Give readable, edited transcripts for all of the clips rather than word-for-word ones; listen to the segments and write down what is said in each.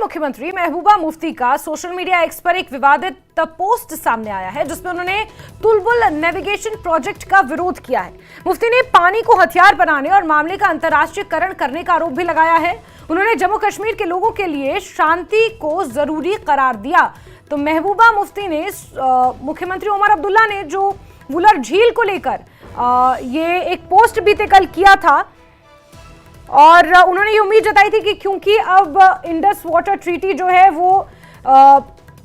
मुख्यमंत्री महबूबा मुफ्ती का social media x पर एक विवादित पोस्ट सामने आया है जिसमें उन्होंने तुलबुल नेविगेशन प्रोजेक्ट का विरोध किया है। मुफ्ती ने पानी को हथियार बनाने और मामले का अंतर्राष्ट्रीयकरण करने का आरोप भी लगाया है। उन्होंने जम्मू कश्मीर के लोगों के लिए शांति को जरूरी करार दिया। तो महबूबा मुफ्ती ने मुख्यमंत्री उमर अब्दुल्ला ने जो वुलर झील को लेकर ये एक पोस्ट बीते कल किया था और उन्होंने ये उम्मीद जताई थी कि क्योंकि अब इंडस वाटर ट्रीटी जो है वो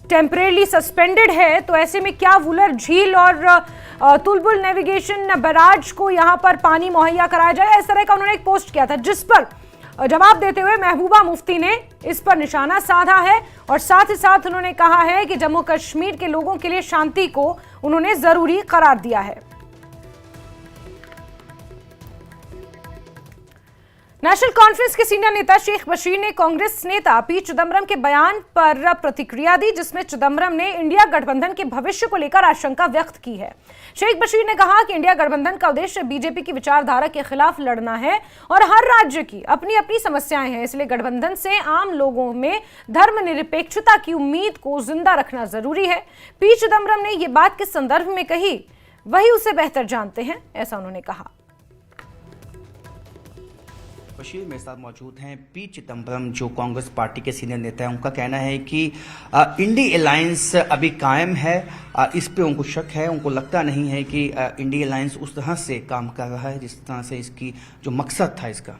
टेम्परेरी सस्पेंडेड है, तो ऐसे में क्या वुलर झील और तुलबुल नेविगेशन बैराज को यहां पर पानी मुहैया कराया जाए, इस तरह का उन्होंने एक पोस्ट किया था, जिस पर जवाब देते हुए महबूबा मुफ्ती ने इस पर निशाना साधा है और साथ ही साथ उन्होंने कहा है कि जम्मू कश्मीर के लोगों के लिए शांति को उन्होंने जरूरी करार दिया है। नेशनल कॉन्फ्रेंस के सीनियर नेता शेख बशीर ने कांग्रेस नेता पी चिदम्बरम के बयान पर प्रतिक्रिया दी, जिसमें चिदम्बरम ने इंडिया गठबंधन के भविष्य को लेकर आशंका व्यक्त की है। शेख बशीर ने कहा कि इंडिया गठबंधन का उद्देश्य बीजेपी की विचारधारा के खिलाफ लड़ना है और हर राज्य की अपनी अपनी समस्याएं हैं, इसलिए गठबंधन से आम लोगों में धर्मनिरपेक्षता की उम्मीद को जिंदा रखना जरूरी है। पी चिदम्बरम ने ये बात किस संदर्भ में कही वही उसे बेहतर जानते हैं, ऐसा उन्होंने कहा। बशीर मेरे साथ मौजूद हैं पी चिदम्बरम, जो कांग्रेस पार्टी के सीनियर नेता हैं। उनका कहना है कि इंडी अलायंस अभी कायम है, इस पे उनको शक है। उनको लगता नहीं है कि इंडी अलायंस उस तरह से काम कर रहा है जिस तरह से इसकी जो मकसद था इसका।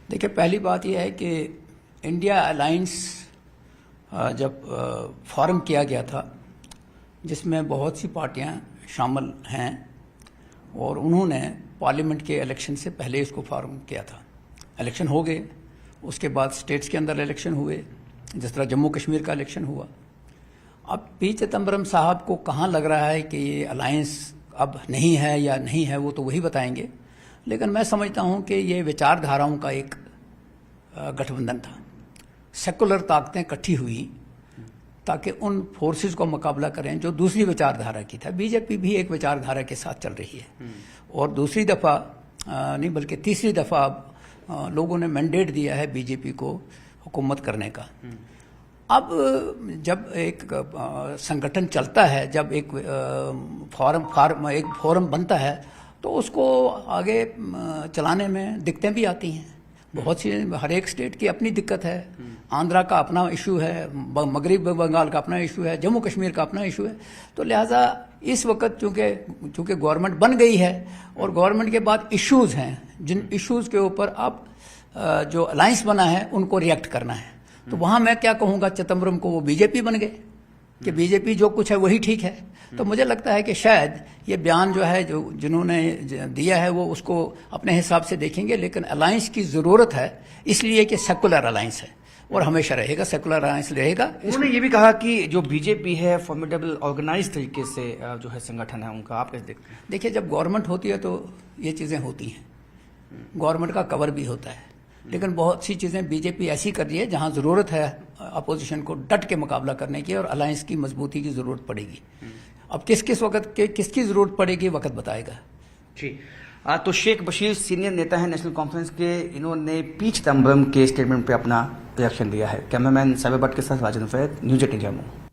देखिए, पहली बात यह है कि इंडिया अलायंस जब फॉर्म किया गया था, जिसमें बहुत सी पार्टियां शामिल हैं और उन्होंने पार्लियामेंट के इलेक्शन से पहले इसको फॉर्म किया था। इलेक्शन हो गए, उसके बाद स्टेट्स के अंदर इलेक्शन हुए, जिस तरह जम्मू कश्मीर का इलेक्शन हुआ। अब पी चिदम्बरम साहब को कहाँ लग रहा है कि ये अलायंस अब नहीं है या नहीं है, वो तो वही बताएंगे, लेकिन मैं समझता हूँ कि ये विचारधाराओं का एक गठबंधन था। सेकुलर ताकतें इकट्ठी हुई ताकि उन फोर्सेस को मुकाबला करें जो दूसरी विचारधारा की था। बीजेपी भी एक विचारधारा के साथ चल रही है और दूसरी दफ़ा नहीं बल्कि तीसरी दफ़ा लोगों ने मैंडेट दिया है बीजेपी को हुकूमत करने का। अब जब एक संगठन चलता है, जब एक फोरम बनता है, तो उसको आगे चलाने में दिक्कतें भी आती हैं। बहुत सी, हर एक स्टेट की अपनी दिक्कत है। आंध्रा का अपना इशू है, मगरबी बंगाल का अपना इशू है, जम्मू कश्मीर का अपना इशू है। तो लिहाजा इस वक्त चूंकि गवर्नमेंट बन गई है और गवर्नमेंट के बाद इश्यूज हैं, जिन इश्यूज के ऊपर अब जो अलायंस बना है उनको रिएक्ट करना है। तो वहां मैं क्या कहूंगा, चिदम्बरम को वो बीजेपी बन गए कि बीजेपी जो कुछ है वही ठीक है। तो मुझे लगता है कि शायद ये बयान जो है, जो जिन्होंने दिया है, वो उसको अपने हिसाब से देखेंगे, लेकिन अलायंस की जरूरत है इसलिए कि सेकुलर अलायंस है और हमेशा रहेगा, सेकुलर अलायंस रहेगा। उन्होंने ये भी कहा कि जो बीजेपी है फॉर्मिडेबल ऑर्गेनाइज तरीके से जो है संगठन है उनका, आप कैसे देखते हैं? देखिए, जब गवर्नमेंट होती है तो ये चीज़ें होती हैं, गवर्नमेंट का कवर भी होता है, लेकिन बहुत सी चीज़ें बीजेपी ऐसी कर रही है जहां ज़रूरत है अपोजिशन को डट के मुकाबला करने की और अलायंस की मजबूती की ज़रूरत पड़ेगी। अब किस वक्त किसकी ज़रूरत पड़ेगी वक्त बताएगा। जी, तो शेख बशीर सीनियर नेता है नेशनल कॉन्फ्रेंस के, इन्होंने पी चिदम्बरम के स्टेटमेंट पे अपना रिएक्शन दिया है। कैमरामैन साबिर भट्ट के साथ राजन फैद, न्यूज़ 18 जम्मू।